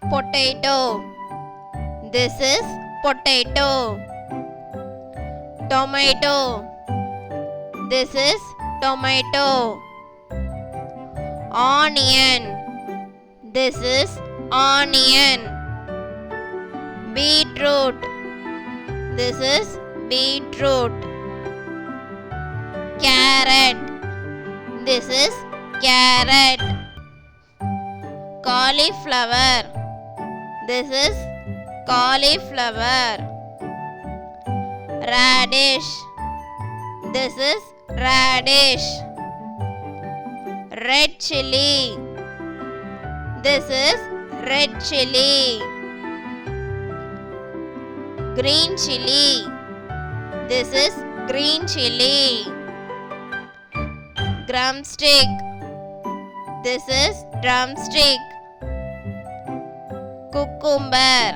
Potato. This is potato. Tomato. This is tomato. Onion. This is onion. Beetroot. This is beetroot. Carrot. This is carrot. Cauliflower. This is cauliflower. Radish. This is radish. Red chilli. This is red chilli. Green chilli. This is green chilli. Drumstick. This is drumstick. Cucumber.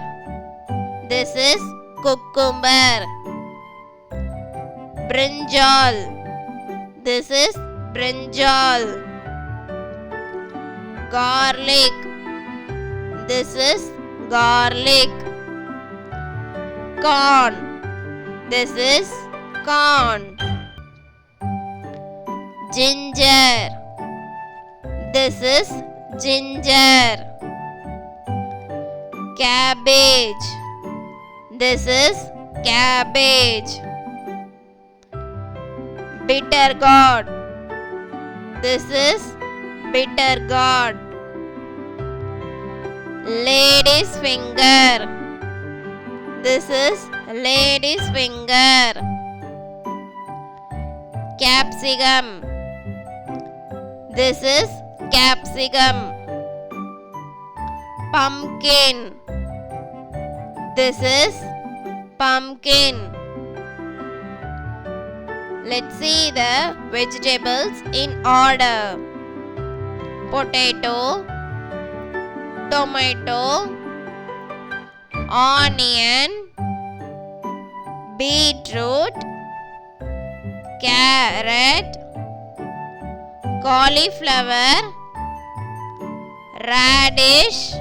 This is cucumber. Brinjal. This is brinjal. Garlic. This is garlic. Corn. This is corn. Ginger. This is ginger. Cabbage. This is cabbage. Bitter gourd. This is bitter gourd. Lady's finger. This is lady's finger. Capsicum. This is capsicum. Pumpkin. This is pumpkin. Let's see the vegetables in order. Potato, tomato, onion, beetroot, carrot, cauliflower, radish,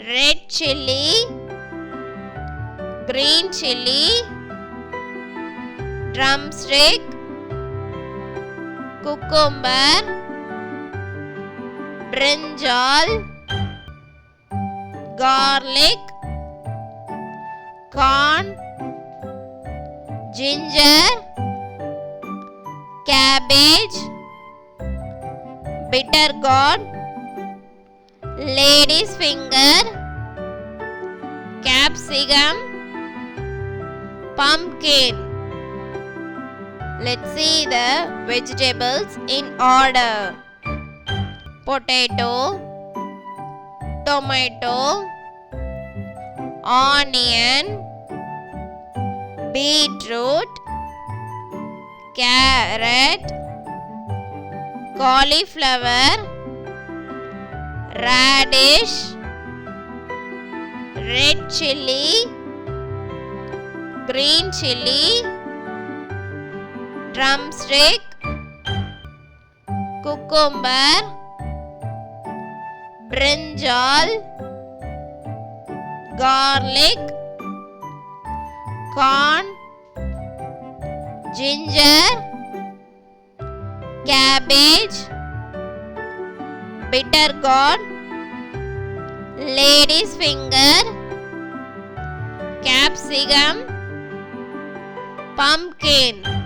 red chilli, green chilli, drumstick, cucumber, brinjal, garlic, corn, ginger, cabbage, bitter gourd, lady's finger, capsicum, pumpkin. Let's see the vegetables in order. Potato, tomato, onion, beetroot, carrot, cauliflower, radish, red chilli, green chilli, drumstick, cucumber, brinjal, garlic, corn, ginger, cabbage, bitter gourd, lady's finger, capsicum, pumpkin.